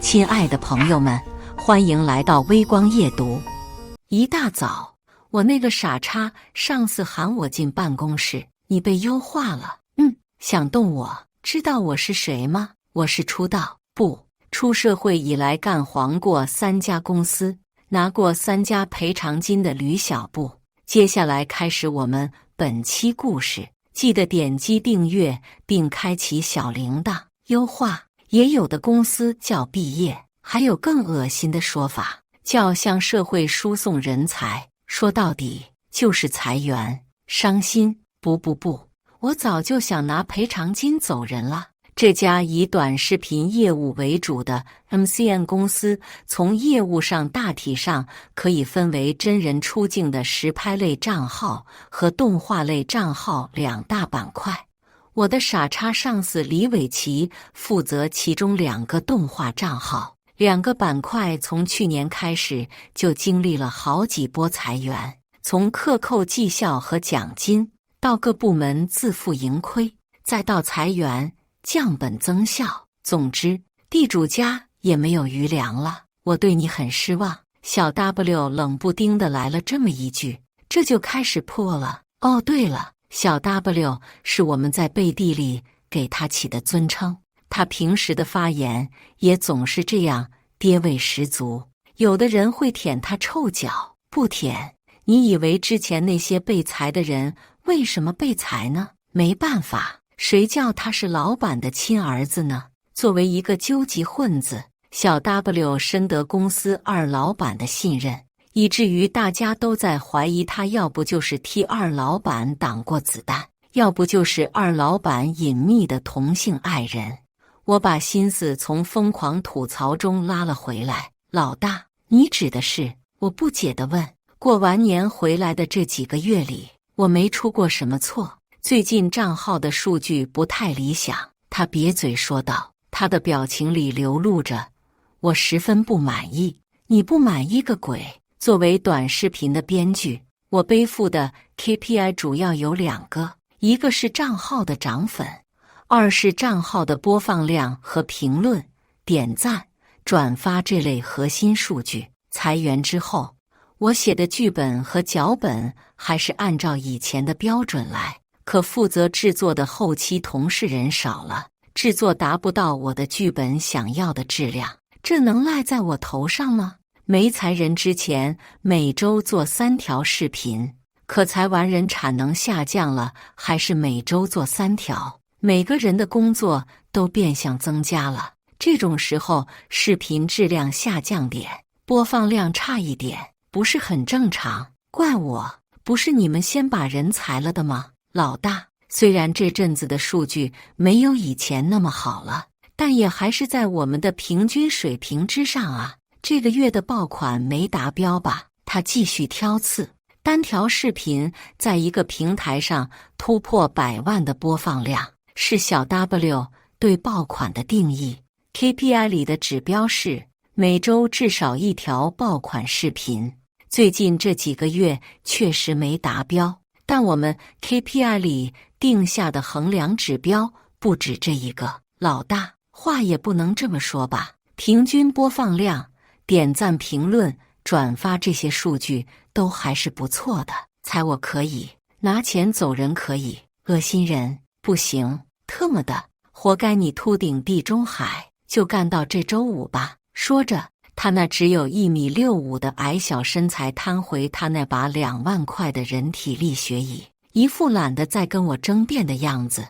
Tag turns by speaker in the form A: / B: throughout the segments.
A: 亲爱的朋友们，欢迎来到微光夜读。一大早，我那个傻叉上司喊我进办公室，你被优化了。想动我？知道我是谁吗？我是出社会以来干黄过3家公司，拿过3家赔偿金的吕小布。接下来开始我们本期故事，记得点击订阅并开启小铃铛。优化也有的公司叫毕业，还有更恶心的说法，叫向社会输送人才，说到底就是裁员。伤心？不，我早就想拿赔偿金走人了。这家以短视频业务为主的 MCN 公司，从业务上大体上可以分为真人出镜的实拍类账号和动画类账号2大板块。我的傻叉上司李伟奇负责其中2个动画账号。2个板块从去年开始就经历了好几波裁员，从克扣绩效和奖金，到各部门自负盈亏，再到裁员降本增效。总之，地主家也没有余粮了。我对你很失望。小 W 冷不丁的来了这么一句，这就开始破了。哦，对了，小 W 是我们在背地里给他起的尊称，他平时的发言也总是这样，爹味十足。有的人会舔他臭脚，不舔。你以为之前那些被裁的人为什么被裁呢？没办法，谁叫他是老板的亲儿子呢？作为一个究极混子，小 W 深得公司二老板的信任，以至于大家都在怀疑他要不就是替二老板挡过子弹，要不就是二老板隐秘的同性爱人。我把心思从疯狂吐槽中拉了回来。老大，你指的是？我不解地问。过完年回来的这几个月里，我没出过什么错。最近账号的数据不太理想，他瘪嘴说道。他的表情里流露着我十分不满意。你不满意个鬼！作为短视频的编剧，我背负的 KPI 主要有2个，一个是账号的涨粉，2是账号的播放量和评论、点赞、转发这类核心数据。裁员之后，我写的剧本和脚本还是按照以前的标准来，可负责制作的后期同事人少了，制作达不到我的剧本想要的质量，这能赖在我头上吗？没裁人之前，每周做3条视频，可裁完人产能下降了，还是每周做3条，每个人的工作都变相增加了。这种时候，视频质量下降点，播放量差一点，不是很正常？怪我，不是你们先把人裁了的吗？老大，虽然这阵子的数据没有以前那么好了，但也还是在我们的平均水平之上啊。这个月的爆款没达标吧？他继续挑刺。单条视频在一个平台上突破100万的播放量，是小 W 对爆款的定义。KPI 里的指标是每周至少1条爆款视频。最近这几个月确实没达标，但我们 KPI 里定下的衡量指标不止这一个。老大，话也不能这么说吧？平均播放量、点赞、评论、转发这些数据都还是不错的。裁我可以，拿钱走人可以，恶心人不行。特么的，活该你秃顶地中海，就干到这周5吧。说着，他那只有1.65米的矮小身材瘫回他那把2万块的人体力学椅，一副懒得再跟我争辩的样子。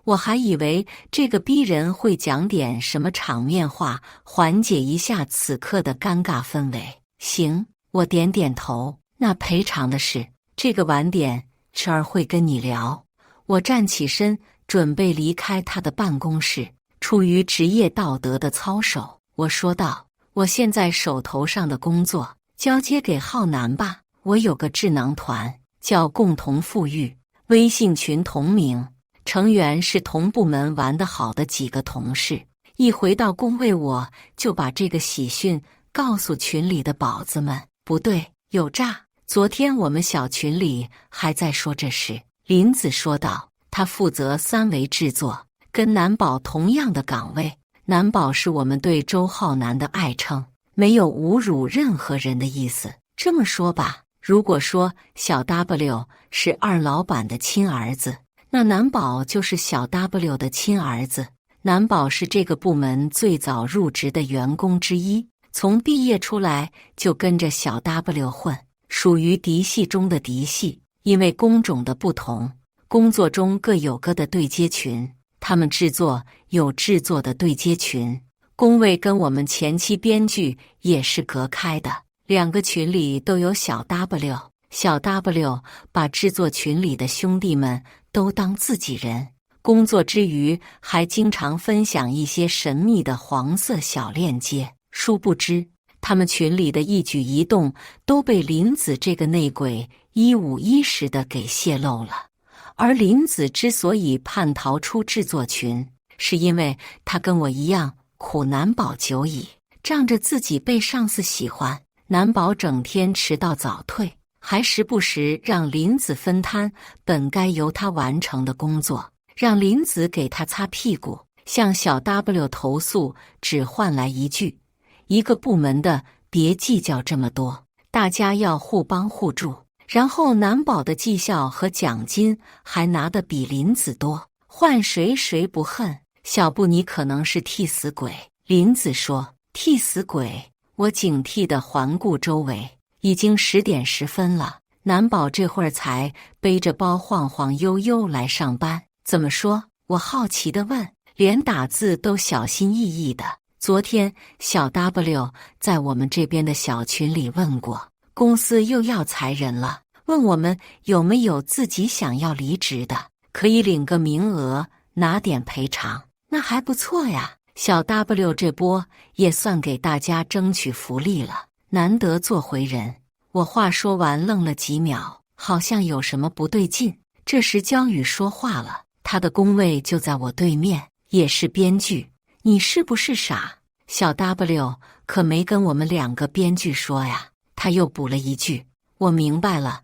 A: 我还以为这个逼人会讲点什么场面话，缓解一下此刻的尴尬氛围。行，我点点头。那赔偿的事，这个晚点迟儿会跟你聊。我站起身，准备离开他的办公室。出于职业道德的操守，我说道：我现在手头上的工作交接给浩南吧。我有个智囊团叫共同富裕，微信群同名，成员是同部门玩得好的几个同事。一回到工位，我就把这个喜讯告诉群里的宝子们。不对，有诈！昨天我们小群里还在说这事。林子说道，他负责3维制作，跟南宝同样的岗位，南宝是我们对周浩南的爱称，没有侮辱任何人的意思。这么说吧，如果说小 W 是二老板的亲儿子，那南宝就是小 W 的亲儿子。南宝是这个部门最早入职的员工之一，从毕业出来就跟着小 W 混，属于嫡系中的嫡系。因为工种的不同，工作中各有各的对接群，他们制作有制作的对接群，工位跟我们前期编剧也是隔开的。两个群里都有小 W， 小 W 把制作群里的兄弟们都当自己人，工作之余还经常分享一些神秘的黄色小链接。殊不知，他们群里的一举一动都被林子这个内鬼一五一十的给泄露了。而林子之所以叛逃出制作群，是因为他跟我一样苦难保久矣，仗着自己被上司喜欢，南宝整天迟到早退，还时不时让林子分摊本该由他完成的工作，让林子给他擦屁股，向小 W 投诉，只换来一句：一个部门的别计较这么多，大家要互帮互助。然后南宝的绩效和奖金还拿得比林子多，换谁谁不恨。小布你可能是替死鬼，林子说。替死鬼？我警惕地环顾周围，已经10点10分了。南宝这会儿才背着包晃晃悠悠来上班，怎么说？我好奇地问，连打字都小心翼翼的。昨天小 W 在我们这边的小群里问过，公司又要裁人了，问我们有没有自己想要离职的，可以领个名额，拿点赔偿。那还不错呀，小 W 这波也算给大家争取福利了，难得做回人。我话说完愣了几秒，好像有什么不对劲。这时焦宇说话了，他的工位就在我对面，也是编剧。你是不是傻？小 W 可没跟我们2个编剧说呀。他又补了一句，我明白了，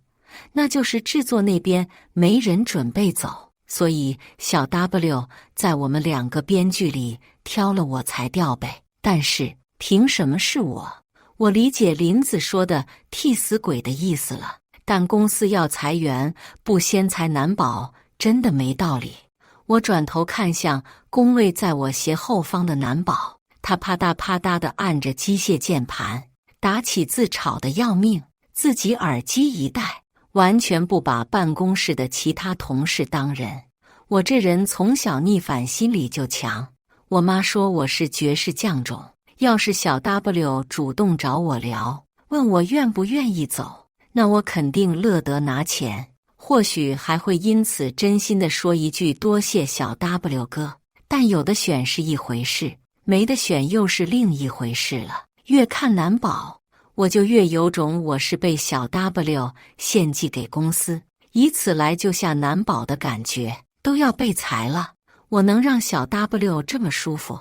A: 那就是制作那边没人准备走，所以小 W 在我们2个编剧里挑了我才调呗。但是凭什么是我？我理解林子说的替死鬼的意思了，但公司要裁员，不先裁难保，真的没道理。我转头看向工位在我斜后方的南宝，他啪嗒啪嗒地按着机械键盘，打起字吵得要命，自己耳机一戴，完全不把办公室的其他同事当人。我这人从小逆反心理就强，我妈说我是绝世降种，要是小 W 主动找我聊，问我愿不愿意走，那我肯定乐得拿钱，或许还会因此真心地说一句多谢小 W 哥。但有的选是一回事，没得选又是另一回事了。越看难保，我就越有种我是被小 W 献祭给公司，以此来救下难保的感觉。都要被裁了，我能让小 W 这么舒服？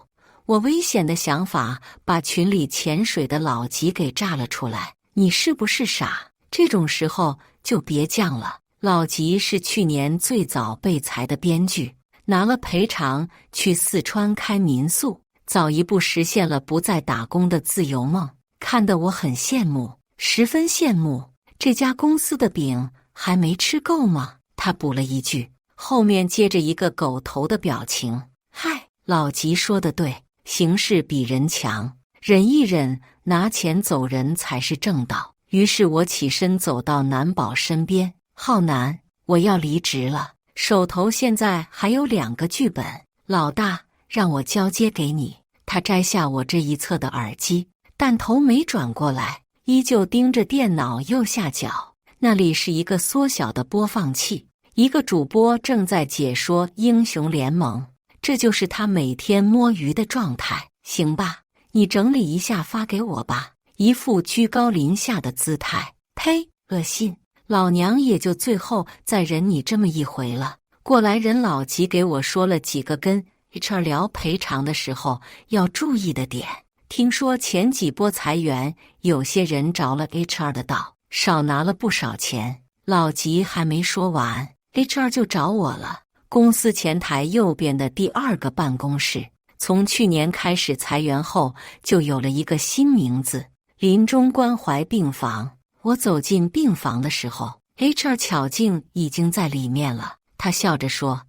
A: 我危险的想法把群里潜水的老吉给炸了出来。你是不是傻？这种时候就别犟了。老吉是去年最早被裁的编剧，拿了赔偿去四川开民宿，早一步实现了不再打工的自由梦，看得我很羡慕，十分羡慕。这家公司的饼还没吃够吗？他补了一句，后面接着一个狗头的表情。嗨，老吉说得对，形势比人强，忍一忍，拿钱走人才是正道。于是我起身走到南宝身边，浩南，我要离职了，手头现在还有2个剧本，老大，让我交接给你。他摘下我这一侧的耳机，但头没转过来，依旧盯着电脑右下角，那里是一个缩小的播放器，一个主播正在解说英雄联盟，这就是他每天摸鱼的状态。行吧，你整理一下发给我吧，一副居高临下的姿态。呸，恶心！老娘也就最后再忍你这么一回了。过来人老吉给我说了几个跟 HR 聊赔偿的时候要注意的点。听说前几波裁员，有些人着了 HR 的道，少拿了不少钱。老吉还没说完，HR 就找我了。公司前台右边的第2个办公室，从去年开始裁员后，就有了一个新名字——临终关怀病房。我走进病房的时候，HR 巧静已经在里面了。她笑着说：“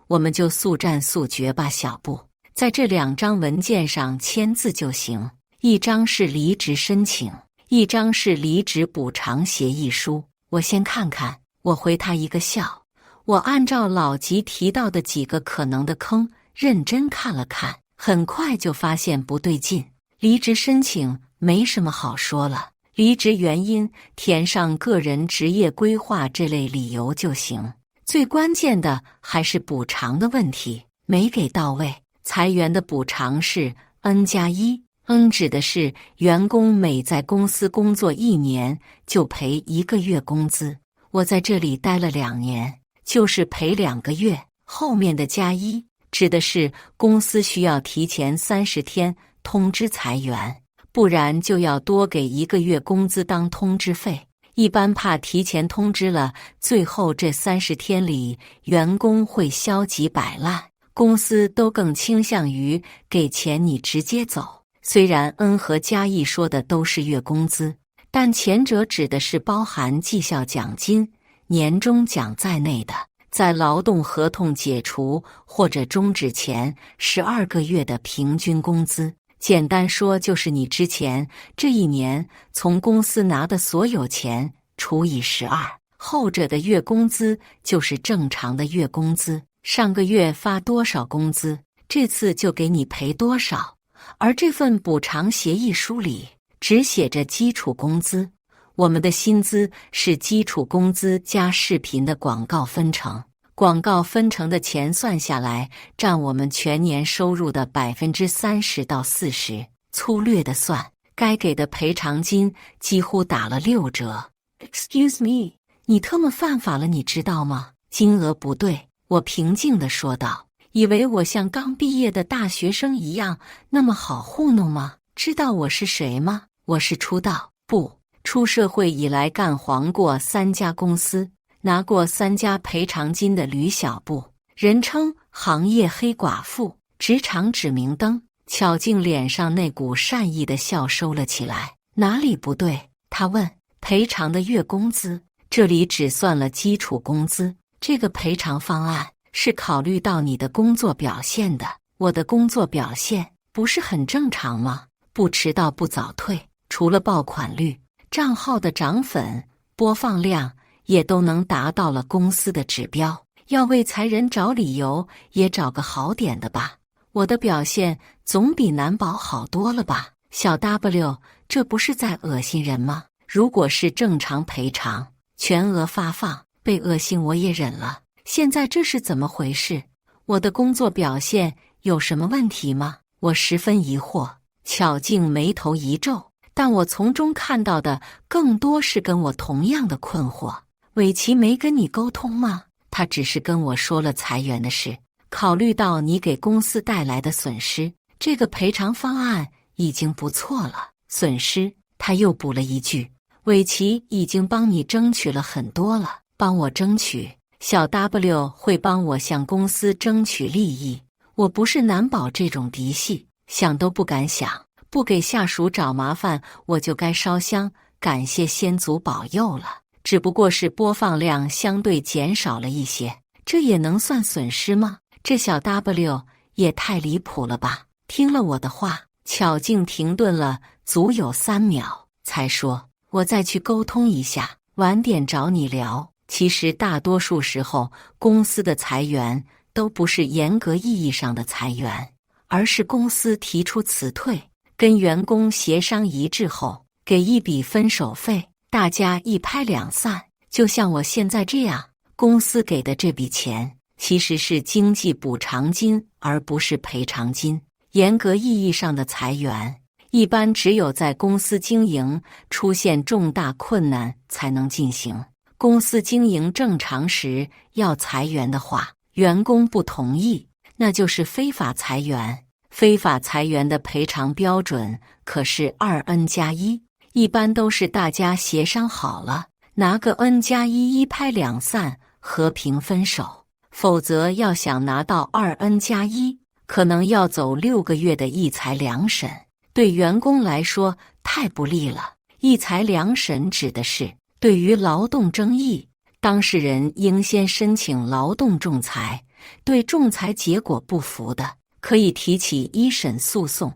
A: 我们就速战速决吧，小布，在这2张文件上签字就行，一张是离职申请，一张是离职补偿协议书。我先看看。”我回他一个笑。我按照老吉提到的几个可能的坑认真看了看，很快就发现不对劲。离职申请没什么好说了，离职原因填上个人职业规划这类理由就行。最关键的还是补偿的问题，没给到位。裁员的补偿是 N+1，N 指的是员工每在公司工作1年就赔1个月工资。我在这里待了2年，就是赔2个月。后面的+1指的是公司需要提前30天通知裁员，不然就要多给1个月工资当通知费。一般怕提前通知了，最后这30天里员工会消极摆烂，公司都更倾向于给钱你直接走。虽然 N 和+1说的都是月工资，但前者指的是包含绩效奖金、年终奖在内的，在劳动合同解除或者终止前12个月的平均工资。简单说就是你之前这1年从公司拿的所有钱除以12，后者的月工资就是正常的月工资，上个月发多少工资，这次就给你赔多少。而这份补偿协议书里只写着基础工资，我们的薪资是基础工资加视频的广告分成，广告分成的钱算下来占我们全年收入的30%到40%，粗略的算，该给的赔偿金几乎打了6折。Excuse me， 你特么犯法了，你知道吗？金额不对，我平静地说道。以为我像刚毕业的大学生一样那么好糊弄吗？知道我是谁吗？我是出社会以来干黄过3家公司，拿过3家赔偿金的吕小布，人称行业黑寡妇，职场指明灯。巧静脸上那股善意的笑收了起来。哪里不对？他问。赔偿的月工资，这里只算了基础工资，这个赔偿方案是考虑到你的工作表现的。我的工作表现不是很正常吗？不迟到不早退，除了爆款率，账号的涨粉、播放量也都能达到了公司的指标。要为裁人找理由，也找个好点的吧。我的表现总比难保好多了吧？小 W， 这不是在恶心人吗？如果是正常赔偿，全额发放，被恶心我也忍了。现在这是怎么回事？我的工作表现有什么问题吗？我十分疑惑。巧静眉头一皱，但我从中看到的更多是跟我同样的困惑。伟奇没跟你沟通吗？他只是跟我说了裁员的事，考虑到你给公司带来的损失，这个赔偿方案已经不错了。损失，他又补了一句，伟奇已经帮你争取了很多了。帮我争取？小 W 会帮我向公司争取利益，我不是难保这种嫡系，想都不敢想。不给下属找麻烦，我就该烧香感谢先祖保佑了。只不过是播放量相对减少了一些，这也能算损失吗？这小 W 也太离谱了吧！听了我的话，巧静停顿了足有3秒，才说：“我再去沟通一下，晚点找你聊。”其实大多数时候，公司的裁员都不是严格意义上的裁员，而是公司提出辞退，跟员工协商一致后，给一笔分手费，大家一拍两散。就像我现在这样，公司给的这笔钱其实是经济补偿金，而不是赔偿金。严格意义上的裁员，一般只有在公司经营出现重大困难才能进行。公司经营正常时要裁员的话，员工不同意，那就是非法裁员。非法裁员的赔偿标准可是2N+1，一般都是大家协商好了，拿个 N+1一拍两散，和平分手。否则要想拿到2N+1，可能要走6个月的一裁两审，对员工来说太不利了。一裁两审指的是对于劳动争议，当事人应先申请劳动仲裁，对仲裁结果不服的，可以提起一审诉讼；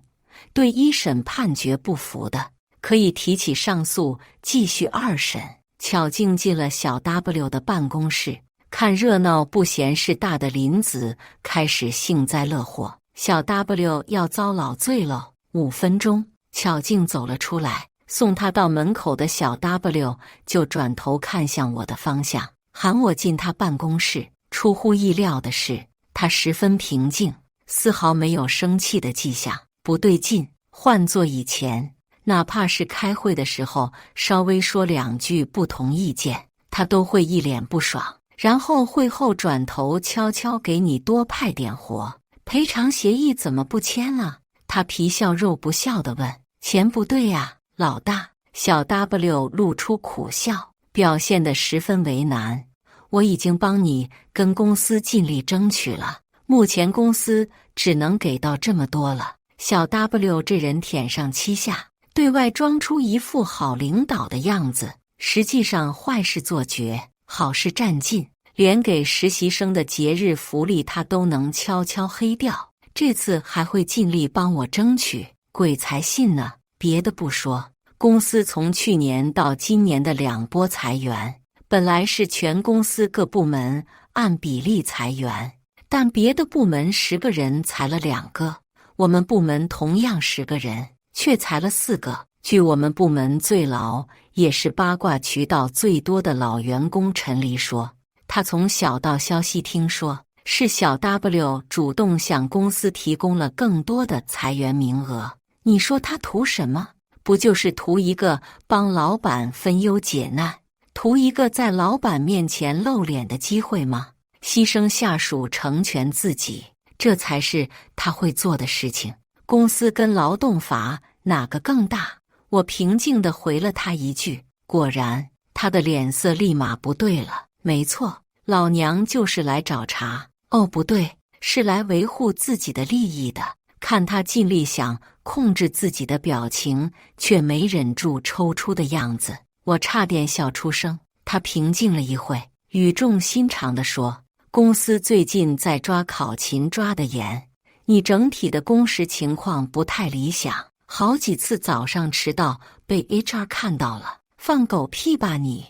A: 对一审判决不服的，可以提起上诉，继续2审。巧静进了小 W 的办公室，看热闹不嫌事大的林子开始幸灾乐祸，小 W 要遭老罪喽。5分钟，巧静走了出来，送他到门口的小 W 就转头看向我的方向，喊我进他办公室。出乎意料的是，他十分平静，丝毫没有生气的迹象。不对劲，换做以前，哪怕是开会的时候稍微说2句不同意见，他都会一脸不爽，然后会后转头悄悄给你多派点活。赔偿协议怎么不签了？他皮笑肉不笑地问。钱不对呀，老大。小 W 露出苦笑，表现得十分为难。我已经帮你跟公司尽力争取了，目前公司只能给到这么多了。小 W 这人舔上欺下，对外装出一副好领导的样子，实际上坏事做绝，好事占尽，连给实习生的节日福利他都能悄悄黑掉。这次还会尽力帮我争取，鬼才信呢。别的不说，公司从去年到今年的2波裁员，本来是全公司各部门按比例裁员，但别的部门10个人裁了2个，我们部门同样10个人，却裁了4个。据我们部门最老也是八卦渠道最多的老员工陈黎说，他从小道消息听说，是小 W 主动向公司提供了更多的裁员名额。你说他图什么？不就是图一个帮老板分忧解难，图一个在老板面前露脸的机会吗？牺牲下属成全自己，这才是他会做的事情。公司跟劳动法哪个更大？我平静地回了他一句。果然，他的脸色立马不对了。没错，老娘就是来找茬。哦，不对，是来维护自己的利益的。看他尽力想控制自己的表情，却没忍住抽搐的样子，我差点笑出声。他平静了一会，语重心长地说：公司最近在抓考勤抓得严，你整体的工时情况不太理想，好几次早上迟到被 HR 看到了。放狗屁吧你！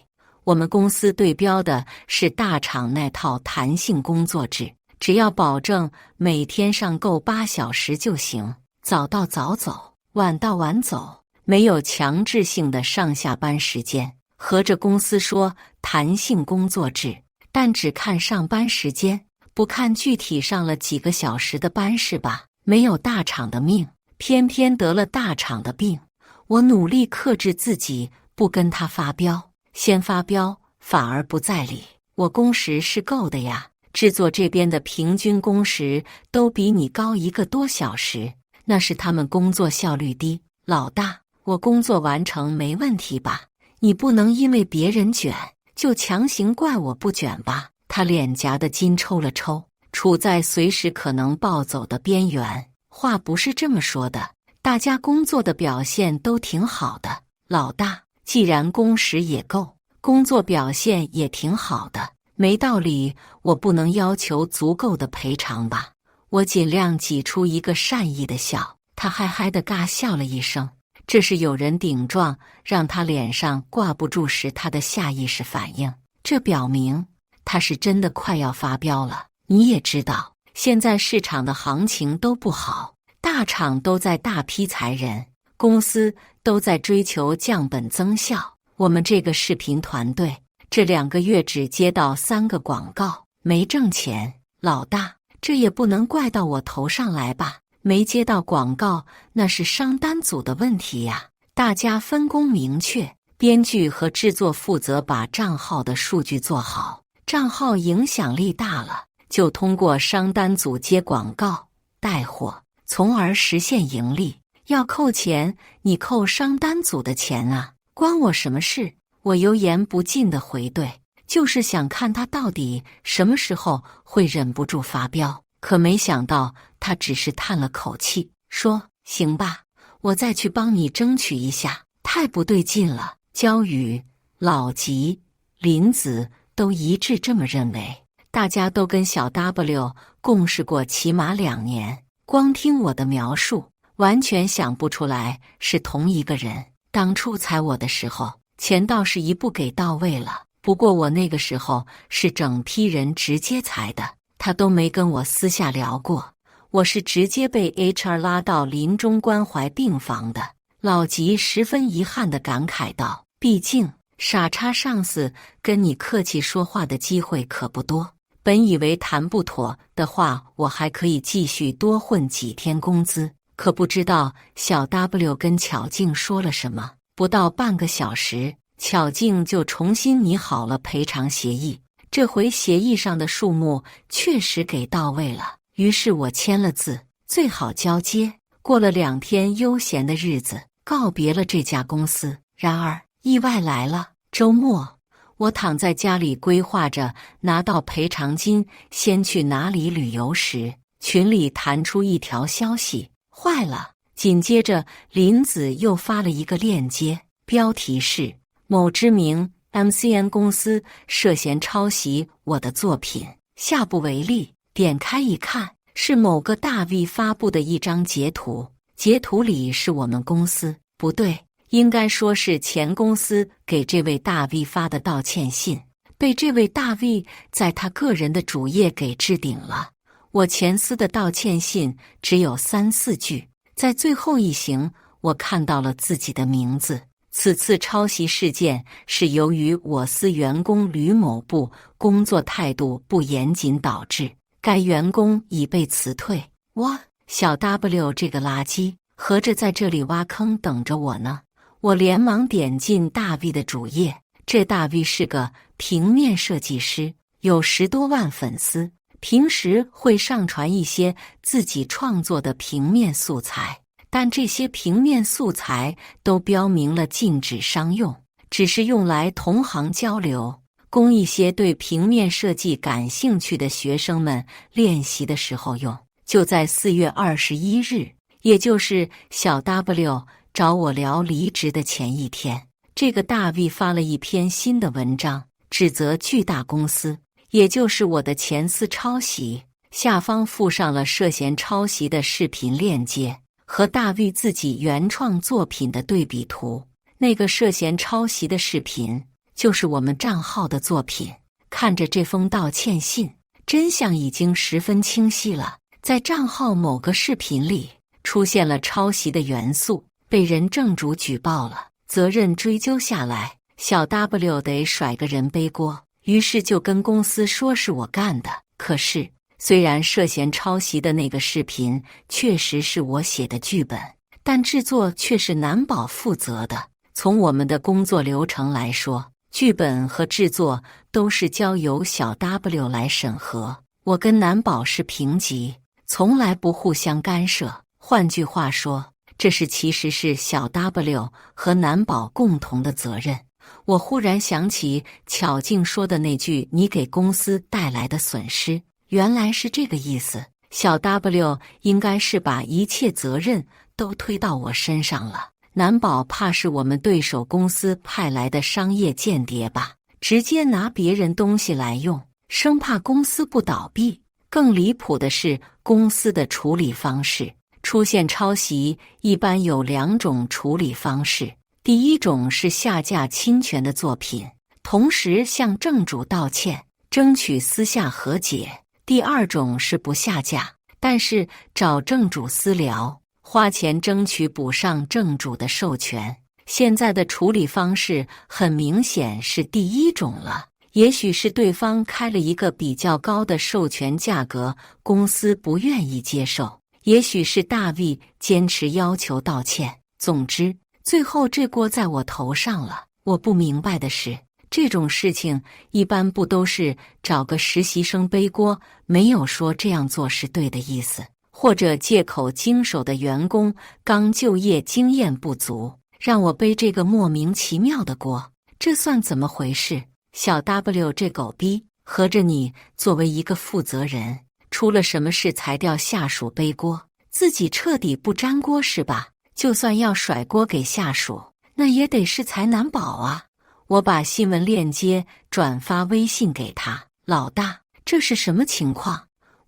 A: 我们公司对标的是大厂那套弹性工作制，只要保证每天上够8小时就行，早到早走，晚到晚走，没有强制性的上下班时间。合着公司说弹性工作制，但只看上班时间，不看具体上了几个小时的班是吧？没有大厂的命，偏偏得了大厂的病。我努力克制自己，不跟他发飙，先发飙反而不在理。我工时是够的呀，制作这边的平均工时都比你高1个多小时，那是他们工作效率低。老大，我工作完成没问题吧？你不能因为别人卷，就强行怪我不卷吧？他脸颊的筋抽了抽，处在随时可能暴走的边缘。话不是这么说的，大家工作的表现都挺好的。老大，既然工时也够，工作表现也挺好的，没道理我不能要求足够的赔偿吧？我尽量挤出一个善意的笑，他嗨嗨的尬笑了一声。这是有人顶撞，让他脸上挂不住时他的下意识反应。这表明他是真的快要发飙了。你也知道，现在市场的行情都不好，大厂都在大批裁人，公司都在追求降本增效。我们这个视频团队这2个月只接到3个广告，没挣钱。老大，这也不能怪到我头上来吧？没接到广告，那是商单组的问题呀。大家分工明确，编剧和制作负责把账号的数据做好，账号影响力大了，就通过商单组接广告、带货，从而实现盈利。要扣钱，你扣商单组的钱啊，关我什么事？我油盐不进的回怼，就是想看他到底什么时候会忍不住发飙。可没想到他只是叹了口气，说：“行吧，我再去帮你争取一下。”太不对劲了。焦宇、老吉、林子都一致这么认为，大家都跟小 W 共事过起码2年，光听我的描述，完全想不出来是同一个人。当初裁我的时候，钱倒是一步给到位了，不过我那个时候是整批人直接裁的，他都没跟我私下聊过，我是直接被 HR 拉到临终关怀病房的。老吉十分遗憾地感慨道：“毕竟傻叉上司跟你客气说话的机会可不多。本以为谈不妥的话，我还可以继续多混几天工资，可不知道小 W 跟巧静说了什么。不到半个小时，巧静就重新拟好了赔偿协议。这回协议上的数目确实给到位了，于是我签了字，最好交接。过了2天悠闲的日子，告别了这家公司。然而意外来了，周末我躺在家里规划着拿到赔偿金先去哪里旅游时，群里弹出一条消息，坏了！紧接着林子又发了一个链接，标题是某知名 MCN 公司涉嫌抄袭我的作品，下不为例。点开一看，是某个大 V 发布的一张截图，截图里是我们公司，不对，应该说是前公司给这位大 V 发的道歉信，被这位大 V 在他个人的主页给置顶了。我前司的道歉信只有3、4句，在最后一行我看到了自己的名字。此次抄袭事件是由于我司员工吕某部工作态度不严谨导致，该员工已被辞退。哇，小 W 这个垃圾，合着在这里挖坑等着我呢。我连忙点进大 V 的主页，这大 V 是个平面设计师，有10多万粉丝，平时会上传一些自己创作的平面素材，但这些平面素材都标明了禁止商用，只是用来同行交流，供一些对平面设计感兴趣的学生们练习的时候用。就在4月21日，也就是小 W 找我聊离职的前一天，这个大 V 发了一篇新的文章，指责巨大公司，也就是我的前司抄袭，下方附上了涉嫌抄袭的视频链接和大 V 自己原创作品的对比图。那个涉嫌抄袭的视频就是我们账号的作品。看着这封道歉信，真相已经十分清晰了。在账号某个视频里出现了抄袭的元素，被人正主举报了，责任追究下来，小 W 得甩个人背锅，于是就跟公司说是我干的。可是虽然涉嫌抄袭的那个视频确实是我写的剧本，但制作却是南宝负责的。从我们的工作流程来说，剧本和制作都是交由小 W 来审核，我跟南宝是平级，从来不互相干涉。换句话说，这其实是小 W 和南宝共同的责任。我忽然想起巧静说的那句你给公司带来的损失，原来是这个意思。小 W 应该是把一切责任都推到我身上了。南宝怕是我们对手公司派来的商业间谍吧，直接拿别人东西来用，生怕公司不倒闭。更离谱的是公司的处理方式，出现抄袭一般有2种处理方式。第一种是下架侵权的作品，同时向正主道歉，争取私下和解。第2种是不下架，但是找正主私聊，花钱争取补上正主的授权。现在的处理方式很明显是第1种了，也许是对方开了一个比较高的授权价格，公司不愿意接受，也许是大 V 坚持要求道歉。总之，最后这锅在我头上了。我不明白的是，这种事情一般不都是找个实习生背锅，没有说这样做是对的意思，或者借口经手的员工刚就业经验不足，让我背这个莫名其妙的锅，这算怎么回事？小 W 这狗逼，合着你作为一个负责人，出了什么事才调下属背锅，自己彻底不沾锅是吧？就算要甩锅给下属，那也得是才难保啊！我把新闻链接转发微信给他，老大，这是什么情况？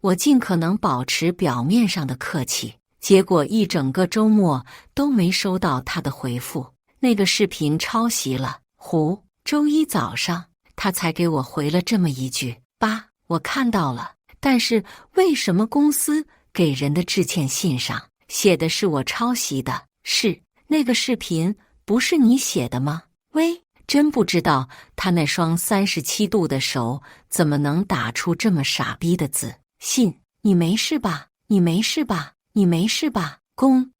A: 我尽可能保持表面上的客气，结果一整个周末都没收到他的回复。那个视频抄袭了，周一早上他才给我回了这么一句：爸，我看到了，但是为什么公司给人的致歉信上写的是我抄袭的？是那个视频不是你写的吗？喂，真不知道他那双37度的手怎么能打出这么傻逼的字。信，你没事吧？你没事吧？你没事吧？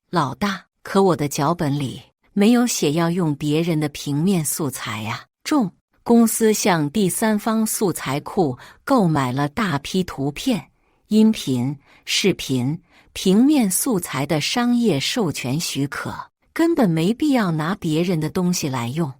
A: 老大，可我的脚本里没有写要用别人的平面素材呀。公司向第三方素材库购买了大批图片、音频、视频、平面素材的商业授权许可，根本没必要拿别人的东西来用。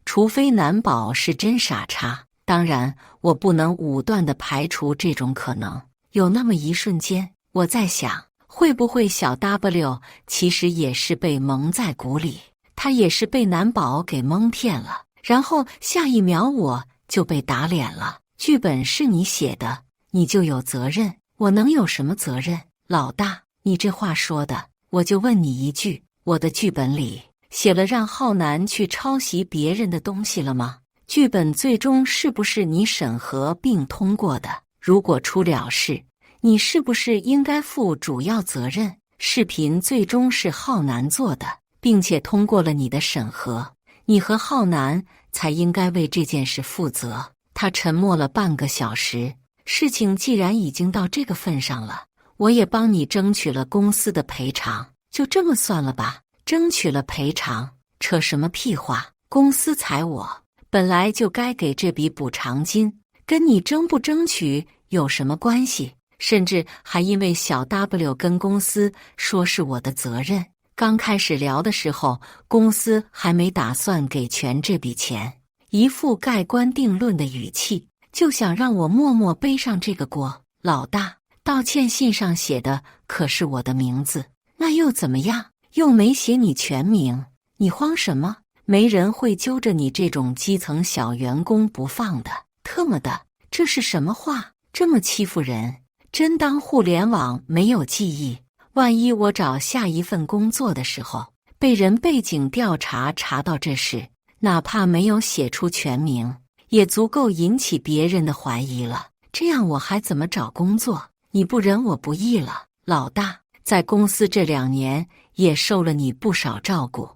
A: 除非难保是真傻叉，当然我不能武断地排除这种可能。有那么一瞬间，我在想，会不会小 W 其实也是被蒙在鼓里，他也是被难保给蒙骗了，然后下一秒我就被打脸了。剧本是你写的，你就有责任，我能有什么责任？老大，你这话说的，我就问你一句，我的剧本里写了让浩南去抄袭别人的东西了吗？剧本最终是不是你审核并通过的？如果出了事，你是不是应该负主要责任？视频最终是浩南做的，并且通过了你的审核，你和浩南才应该为这件事负责。他沉默了半个小时，事情既然已经到这个份上了，我也帮你争取了公司的赔偿，就这么算了吧。争取了赔偿，扯什么屁话？公司裁我，本来就该给这笔补偿金，跟你争不争取有什么关系？甚至还因为小 W 跟公司说是我的责任。刚开始聊的时候，公司还没打算给全这笔钱，一副盖棺定论的语气，就想让我默默背上这个锅。老大，道歉信上写的可是我的名字，那又怎么样？又没写你全名，你慌什么？没人会揪着你这种基层小员工不放的。特么的，这是什么话？这么欺负人？真当互联网没有记忆？万一我找下一份工作的时候，被人背景调查查到这事，哪怕没有写出全名，也足够引起别人的怀疑了。这样我还怎么找工作？你不仁我不义了。老大，在公司这2年也受了你不少照顾，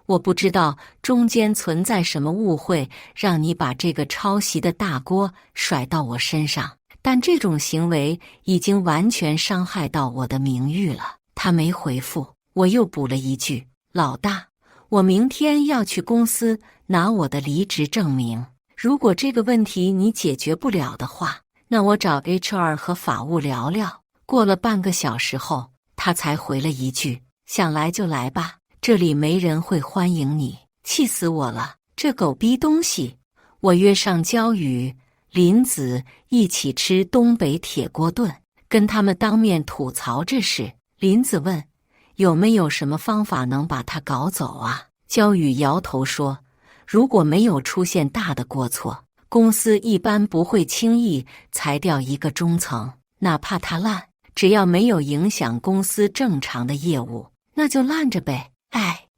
A: 我不知道中间存在什么误会，让你把这个抄袭的大锅甩到我身上，但这种行为已经完全伤害到我的名誉了。他没回复，我又补了一句，老大，我明天要去公司拿我的离职证明，如果这个问题你解决不了的话，那我找 HR 和法务聊聊。过了半个小时后，他才回了一句，想来就来吧，这里没人会欢迎你。气死我了，这狗逼东西！我约上焦宇、林子一起吃东北铁锅炖，跟他们当面吐槽这事。林子问，有没有什么方法能把他搞走啊？焦宇摇头说，如果没有出现大的过错，公司一般不会轻易裁掉一个中层，哪怕他烂，只要没有影响公司正常的业务，那就烂着呗。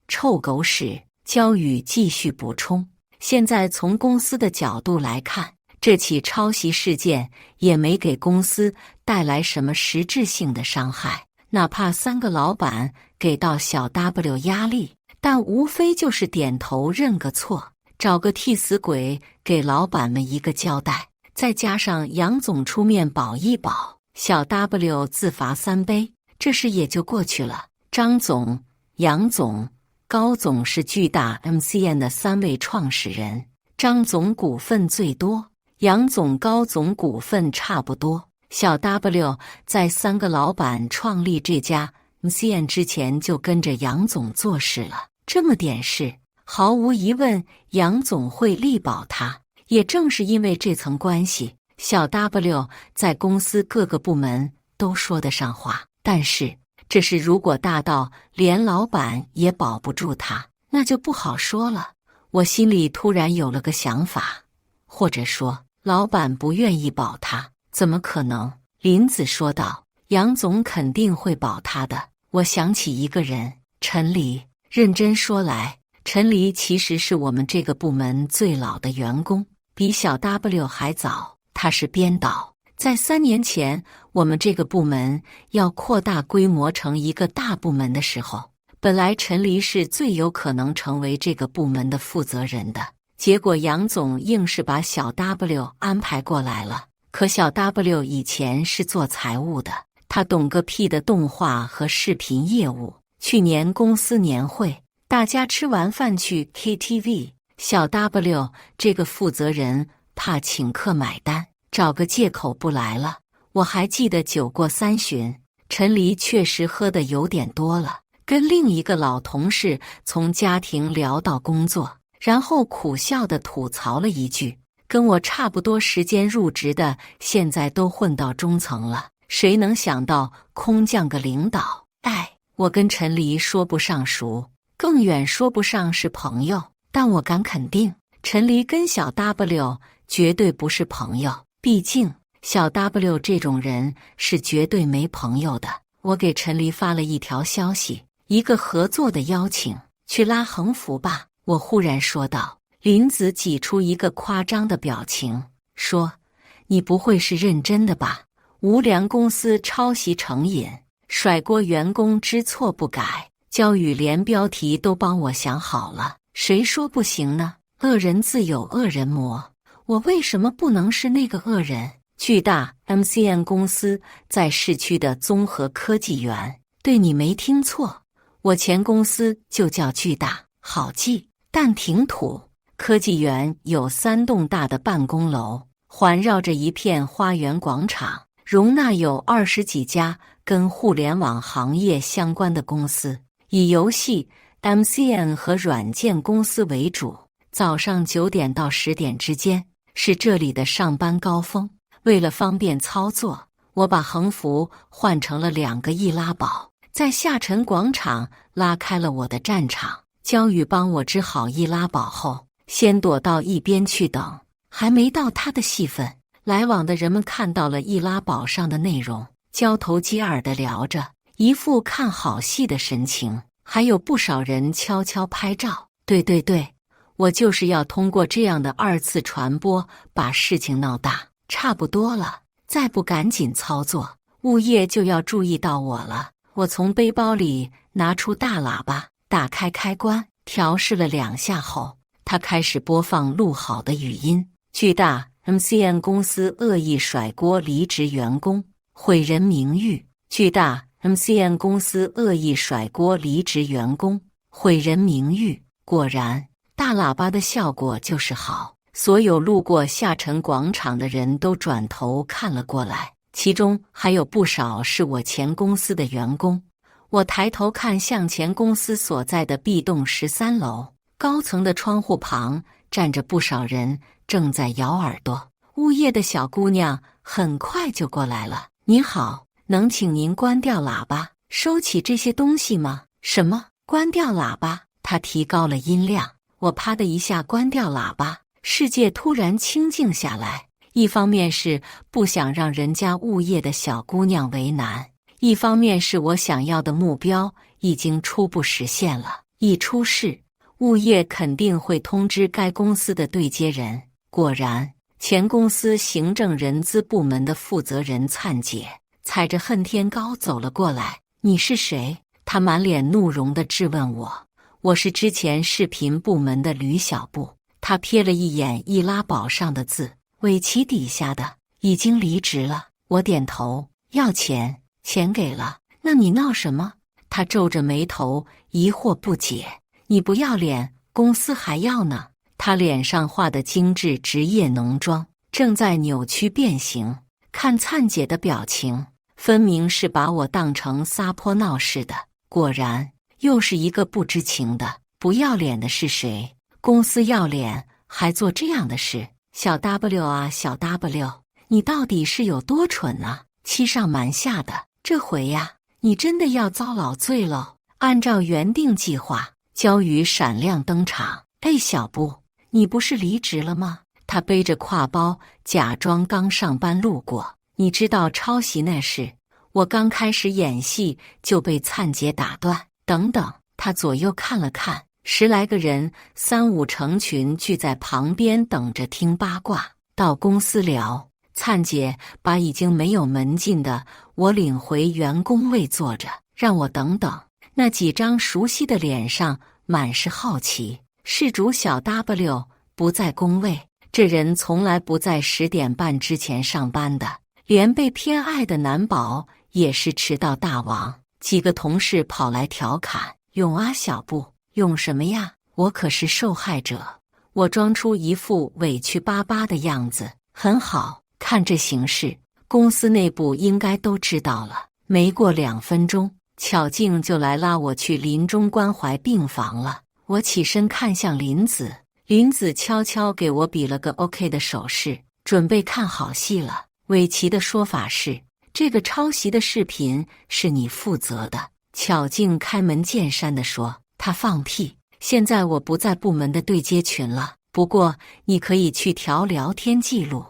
A: 臭狗屎！焦宇继续补充，现在从公司的角度来看，这起抄袭事件也没给公司带来什么实质性的伤害，哪怕3个老板给到小 W 压力，但无非就是点头认个错，找个替死鬼给老板们一个交代，再加上杨总出面保一保，小 W 自罚3杯，这事也就过去了。张总、杨总、高总是巨大 MCN 的3位创始人，张总股份最多，杨总、高总股份差不多。小 W 在3个老板创立这家 MCN 之前就跟着杨总做事了，这么点事，毫无疑问杨总会力保他。也正是因为这层关系，小 W 在公司各个部门都说得上话，但是这事如果大到连老板也保不住他，那就不好说了。我心里突然有了个想法，或者说老板不愿意保他，怎么可能？林子说道，杨总肯定会保他的。我想起一个人，陈黎。认真说来，陈黎其实是我们这个部门最老的员工，比小 W 还早。他是编导，在3年前，我们这个部门要扩大规模成一个大部门的时候，本来陈黎是最有可能成为这个部门的负责人的，结果杨总硬是把小 W 安排过来了。可小 W 以前是做财务的，他懂个屁的动画和视频业务。去年公司年会，大家吃完饭去 KTV， 小 W 这个负责人怕请客买单，找个借口不来了。我还记得酒过3巡，陈黎确实喝得有点多了，跟另一个老同事从家庭聊到工作，然后苦笑地吐槽了一句，跟我差不多时间入职的，现在都混到中层了，谁能想到空降个领导？我跟陈黎说不上熟，更远说不上是朋友，但我敢肯定，陈黎跟小 W 绝对不是朋友，毕竟小 W 这种人是绝对没朋友的。我给陈黎发了一条消息，一个合作的邀请，去拉横幅吧。我忽然说道。林子挤出一个夸张的表情，说：“你不会是认真的吧？无良公司抄袭成瘾，甩锅员工知错不改，焦宇连标题都帮我想好了，谁说不行呢？恶人自有恶人磨，我为什么不能是那个恶人？”巨大 MCN 公司在市区的综合科技园，对，你没听错，我前公司就叫巨大，好记，但挺土。科技园有3栋大的办公楼，环绕着一片花园广场，容纳有20几家跟互联网行业相关的公司，以游戏、MCN 和软件公司为主。早上9点到10点之间是这里的上班高峰。为了方便操作，我把横幅换成了2个易拉宝，在下沉广场拉开了我的战场。焦宇帮我支好易拉宝后，先躲到一边去等，还没到他的戏份。来往的人们看到了易拉宝上的内容，交头接耳地聊着，一副看好戏的神情。还有不少人悄悄拍照。对，我就是要通过这样的2次传播，把事情闹大。差不多了，再不赶紧操作，物业就要注意到我了。我从背包里拿出大喇叭，打开开关，调试了2下后，它开始播放录好的语音。巨大 MCN 公司恶意甩锅离职员工，毁人名誉。巨大 MCN 公司恶意甩锅离职员工，毁人名誉。果然，大喇叭的效果就是好。所有路过下沉广场的人都转头看了过来，其中还有不少是我前公司的员工。我抬头看向前公司所在的 B 栋13楼，高层的窗户旁站着不少人，正在咬耳朵。物业的小姑娘很快就过来了。您好，能请您关掉喇叭，收起这些东西吗？什么？关掉喇叭？她提高了音量。我啪的一下关掉喇叭。世界突然清静下来，一方面是不想让人家物业的小姑娘为难，一方面是我想要的目标已经初步实现了。一出事，物业肯定会通知该公司的对接人。果然，前公司行政人资部门的负责人灿姐踩着恨天高走了过来。你是谁？她满脸怒容地质问我。我是之前视频部门的吕小布。他瞥了一眼易拉宝上的字，尾旗底下的已经离职了。我点头，要钱，钱给了，那你闹什么？他皱着眉头，疑惑不解。你不要脸，公司还要呢。他脸上画的精致职业浓妆正在扭曲变形，看灿姐的表情，分明是把我当成撒泼闹似的。果然，又是一个不知情的，不要脸的是谁？公司要脸还做这样的事？小 W 啊，小 W，你到底是有多蠢啊？欺上瞒下的，这回呀，你真的要遭老罪喽！按照原定计划，焦宇闪亮登场。哎，小布，你不是离职了吗？他背着挎包，假装刚上班路过。你知道抄袭那事？我刚开始演戏就被灿姐打断。等等，他左右看了看，10来个人3、5成群聚在旁边等着听八卦。到公司聊，灿姐把已经没有门禁的我领回员工位坐着，让我等等。那几张熟悉的脸上满是好奇。事主小 W 不在工位，这人从来不在10点半之前上班的，连被偏爱的男宝也是迟到大王。几个同事跑来调侃：勇啊小布，勇什么呀？我可是受害者。我装出一副委屈巴巴的样子。很好，看这形势，公司内部应该都知道了。没过2分钟，巧静就来拉我去临终关怀病房了。我起身看向林子，林子悄悄给我比了个 OK 的手势，准备看好戏了。伟奇的说法是，这个抄袭的视频是你负责的。巧静开门见山地说，他放屁，现在我不在部门的对接群了，不过你可以去调聊天记录。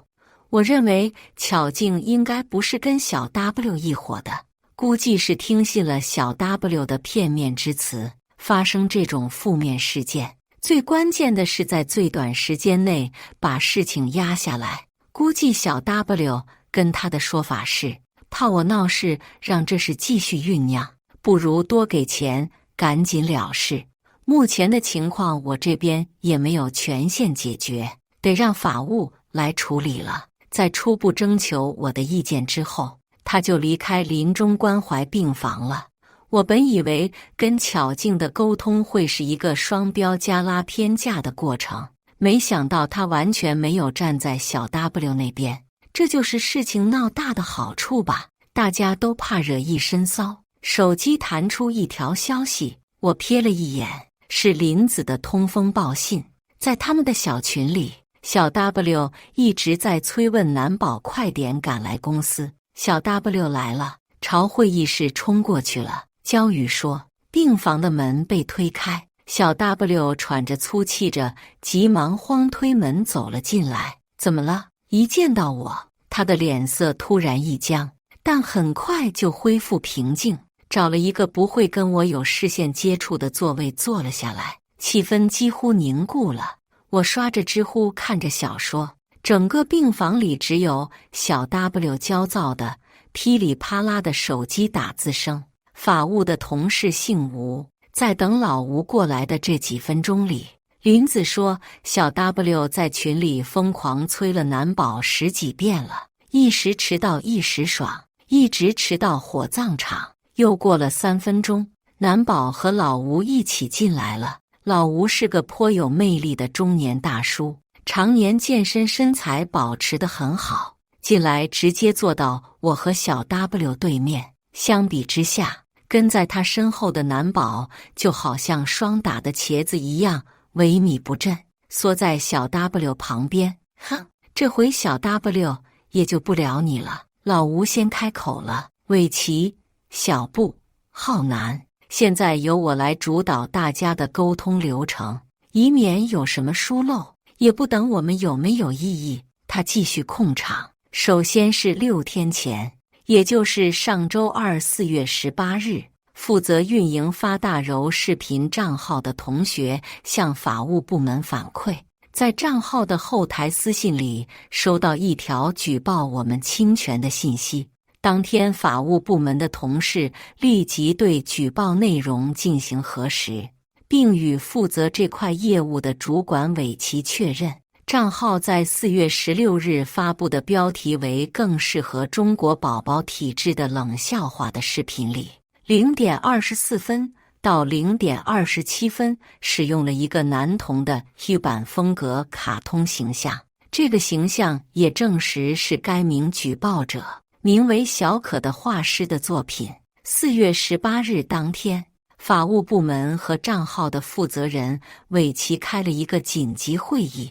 A: 我认为巧静应该不是跟小 W 一伙的，估计是听信了小 W 的片面之词，发生这种负面事件。最关键的是在最短时间内把事情压下来。估计小 W 跟他的说法是，怕我闹事，让这事继续酝酿，不如多给钱，赶紧了事。目前的情况我这边也没有权限解决，得让法务来处理了。在初步征求我的意见之后，他就离开临终关怀病房了。我本以为跟巧静的沟通会是一个双标加拉偏架的过程，没想到他完全没有站在小 W 那边。这就是事情闹大的好处吧，大家都怕惹一身骚。手机弹出一条消息，我瞥了一眼，是林子的通风报信。在他们的小群里，小 W 一直在催问男宝快点赶来公司。小 W 来了，朝会议室冲过去了。焦宇说，病房的门被推开，小 W 喘着粗气着，急忙慌推门走了进来。怎么了？一见到我，他的脸色突然一僵，但很快就恢复平静，找了一个不会跟我有视线接触的座位坐了下来，气氛几乎凝固了。我刷着知乎看着小说，整个病房里只有小 W 焦躁的噼里啪啦的手机打字声。法务的同事姓吴，在等老吴过来的这几分钟里，林子说小 W 在群里疯狂催了男宝10几遍了，一时迟到一时爽，一直迟到火葬场。又过了3分钟，男宝和老吴一起进来了。老吴是个颇有魅力的中年大叔，常年健身，身材保持得很好。进来直接坐到我和小 W 对面，相比之下，跟在他身后的男宝就好像霜打的茄子一样萎靡不振，缩在小 W 旁边。哼，这回小 W 也就不聊你了。老吴先开口了，伟奇、小布、浩南，现在由我来主导大家的沟通流程，以免有什么疏漏，也不等我们有没有异议。他继续控场。首先是6天前，也就是上周二4月18日，负责运营发大柔视频账号的同学向法务部门反馈，在账号的后台私信里收到一条举报我们侵权的信息。当天法务部门的同事立即对举报内容进行核实，并与负责这块业务的主管伟奇确认，账号在4月16日发布的标题为更适合中国宝宝体质的冷笑话的视频里，0点24分到0点27分使用了一个男童的 Q 版风格卡通形象，这个形象也证实是该名举报者名为小可的画师的作品。4月18日当天，法务部门和账号的负责人伟奇开了一个紧急会议，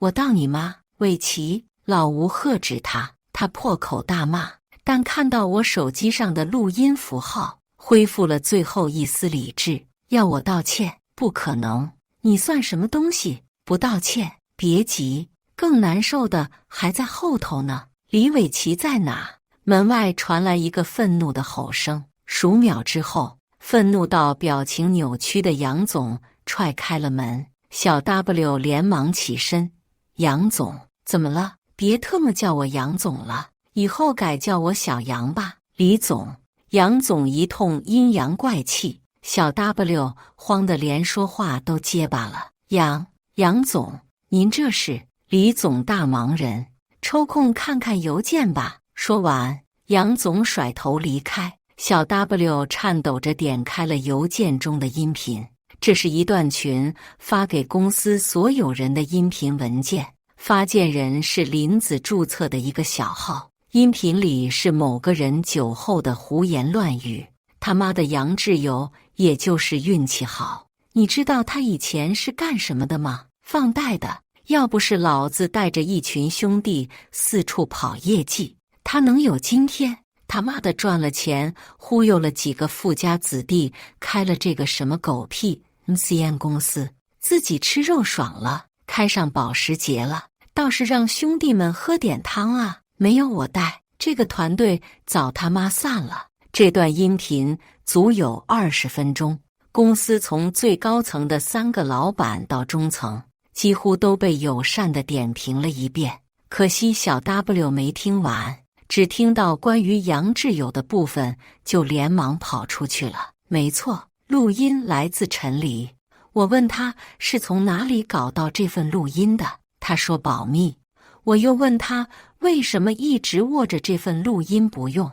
A: 我道你妈！伟奇，老吴喝止他，他破口大骂，但看到我手机上的录音符号，恢复了最后一丝理智，要我道歉，不可能！你算什么东西？不道歉？别急，更难受的还在后头呢。李伟奇在哪？门外传来一个愤怒的吼声，数秒之后，愤怒到表情扭曲的杨总踹开了门。小 W 连忙起身，杨总，怎么了？别特么叫我杨总了，以后改叫我小杨吧。李总，杨总一通阴阳怪气，小 W 慌得连说话都结巴了。杨总，您这是？李总大忙人，抽空看看邮件吧。说完，杨总甩头离开。小 W 颤抖着点开了邮件中的音频，这是一段群发给公司所有人的音频文件，发件人是林子注册的一个小号，音频里是某个人酒后的胡言乱语。他妈的杨志友也就是运气好，你知道他以前是干什么的吗？放贷的。要不是老子带着一群兄弟四处跑业绩，他能有今天？他妈的赚了钱，忽悠了几个富家子弟，开了这个什么狗屁 MCN 公司，自己吃肉爽了，开上保时捷了，倒是让兄弟们喝点汤啊！没有我带，这个团队早他妈散了。这段音频足有20分钟，公司从最高层的3个老板到中层，几乎都被友善地点评了一遍。可惜小 W 没听完，只听到关于杨志友的部分，就连忙跑出去了。没错，录音来自陈黎。我问他是从哪里搞到这份录音的，他说保密。我又问他为什么一直握着这份录音不用，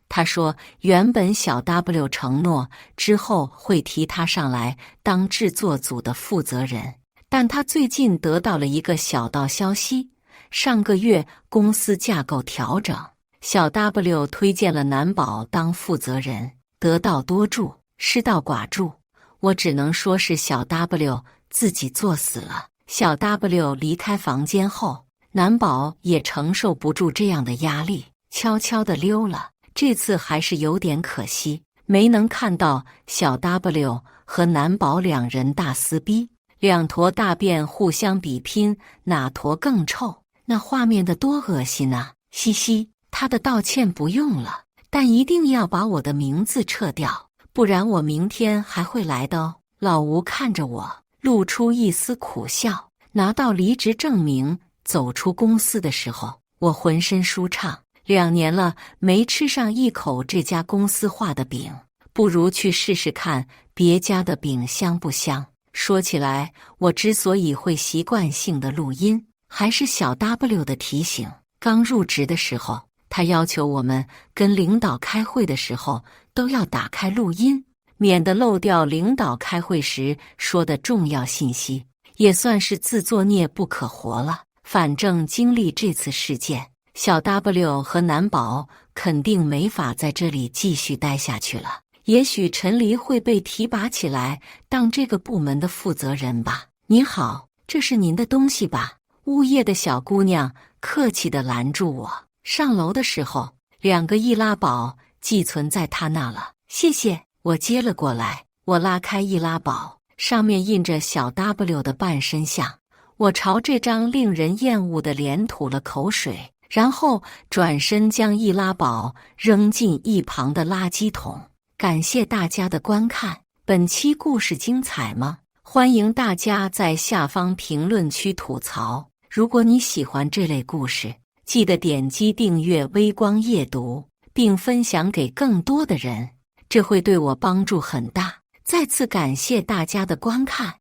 A: 他说原本小 W 承诺之后会提他上来当制作组的负责人，但他最近得到了一个小道消息，上个月公司架构调整，小 W 推荐了南宝当负责人，得道多助，失道寡助。我只能说是小 W 自己作死了。小 W 离开房间后，南宝也承受不住这样的压力，悄悄地溜了。这次还是有点可惜，没能看到小 W 和南宝两人大撕逼，两坨大便互相比拼哪坨更臭，那画面的多恶心啊！嘻嘻，他的道歉不用了，但一定要把我的名字撤掉，不然我明天还会来的哦。老吴看着我，露出一丝苦笑。拿到离职证明，走出公司的时候，我浑身舒畅。2年了，没吃上一口这家公司画的饼，不如去试试看别家的饼香不香。说起来，我之所以会习惯性的录音，还是小 W 的提醒。刚入职的时候，他要求我们跟领导开会的时候都要打开录音，免得漏掉领导开会时说的重要信息，也算是自作孽不可活了。反正经历这次事件，小 W 和南宝肯定没法在这里继续待下去了。也许陈黎会被提拔起来当这个部门的负责人吧。你好，这是您的东西吧？物业的小姑娘客气地拦住我。上楼的时候，2个易拉宝寄存在他那了。谢谢，我接了过来。我拉开易拉宝，上面印着小 W 的半身像。我朝这张令人厌恶的脸吐了口水，然后转身将易拉宝扔进一旁的垃圾桶。感谢大家的观看，本期故事精彩吗？欢迎大家在下方评论区吐槽。如果你喜欢这类故事，记得点击订阅微光夜读，并分享给更多的人，这会对我帮助很大。再次感谢大家的观看。